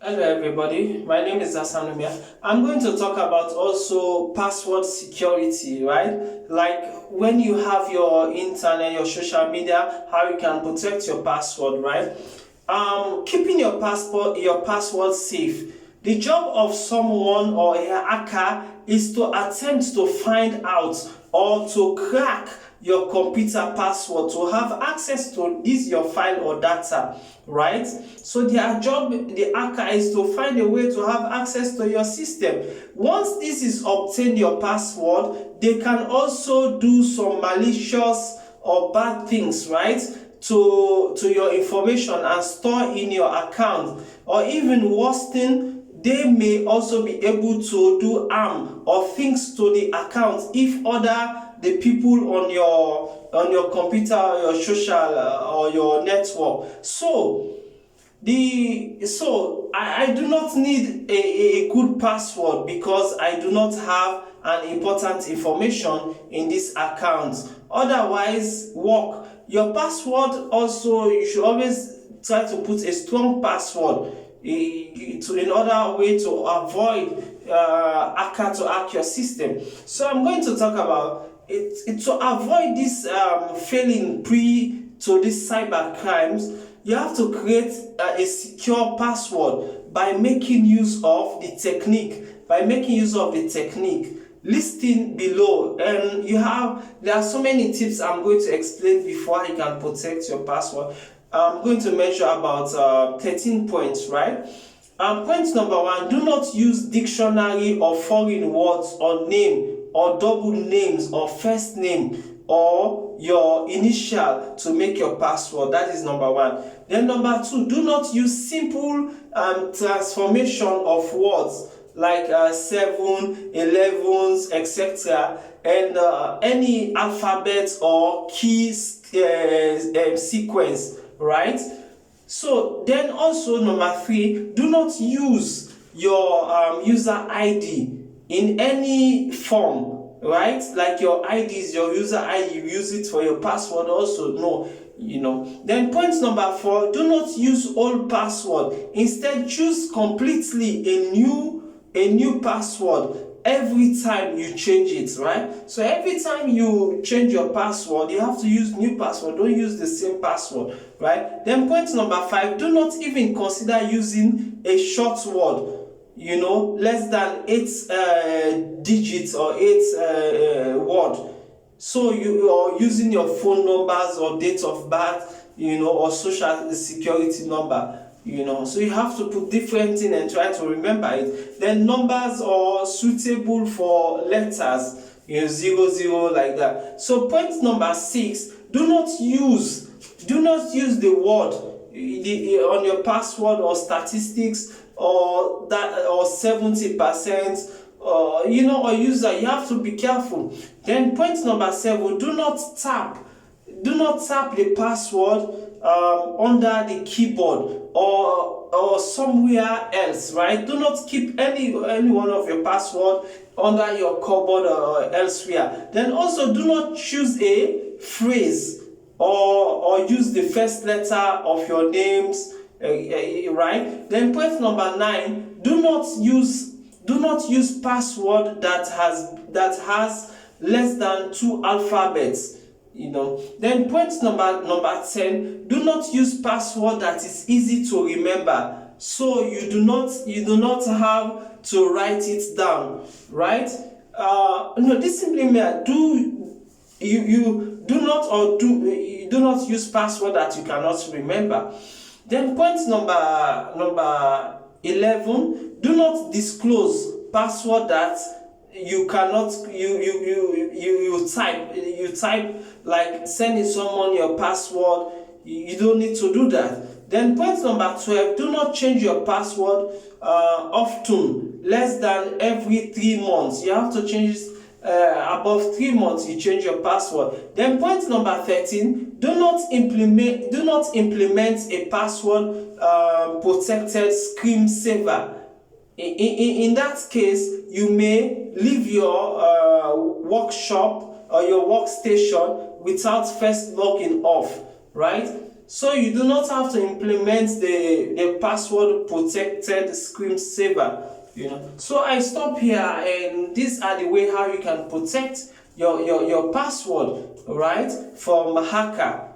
Hello everybody, my name is Asanumia. I'm going to talk about also password security, right? Like when you have your internet, your social media, how you can protect your password, right? Keeping your password safe. The job of someone or a hacker is to attempt to find out or to crack your computer password to have access to this your file or data, right? So their job, the hacker, is to find a way to have access to your system. Once this is obtained, your password, they can also do some malicious or bad things, right, to your information and store in your account, or even worse thing, they may also be able to do harm or things to the account if the people on your computer or your social or your network. I do not need a good password because I do not have an important information in this account. Otherwise, work. Your password also, you should always try to put a strong password in order way to avoid hacker to hack your system. So I'm going to talk about it to avoid this failing to these cyber crimes. You have to create a secure password by making use of the technique. Listing below, and there are so many tips I'm going to explain before you can protect your password. I'm going to measure about 13 points, right? Point number 1, do not use dictionary or foreign words or name or double names or first name or your initial to make your password. That is number 1. Then number 2, do not use simple transformation of words like 7, 11s, etc. and any alphabet or keys sequence, right? So then also number 3, do not use your user ID in any form, right? Like your ID is your user ID, you use it for your password also. No, Then point number 4, do not use old password. Instead, choose completely a new password every time you change it, right? So every time you change your password, you have to use new password. Don't use the same password, right? Then point number 5, do not even consider using a short word, less than 8 digits or 8 word. So you are using your phone numbers or date of birth, or social security number. So you have to put different thing and try to remember it. Then numbers are suitable for letters, 00 like that. So point number 6, do not use the word on your password or statistics or 70%, or user. You have to be careful. Then point number 7, do not tap the password under the keyboard or somewhere else, right? Do not keep any one of your password under your cupboard or elsewhere. Then also do not choose a phrase or use the first letter of your names, right? Then point number 9, do not use password that has less than 2 alphabets. Then point number 10, do not use password that is easy to remember, so you do not have to write it down, right? This simply means you do not use password that you cannot remember. Then point number 11, do not disclose password that you cannot you type, like sending someone your password. You don't need to do that. Then point number 12, do not change your password often, less than every 3 months. You have to change it above 3 months. You change your password. Then point number 13, do not implement a password protected screensaver. In that case, you may leave your workshop or your workstation without first logging off, right? So you do not have to implement the password protected screensaver. So I stop here, and these are the way how you can protect your password, right, from hacker.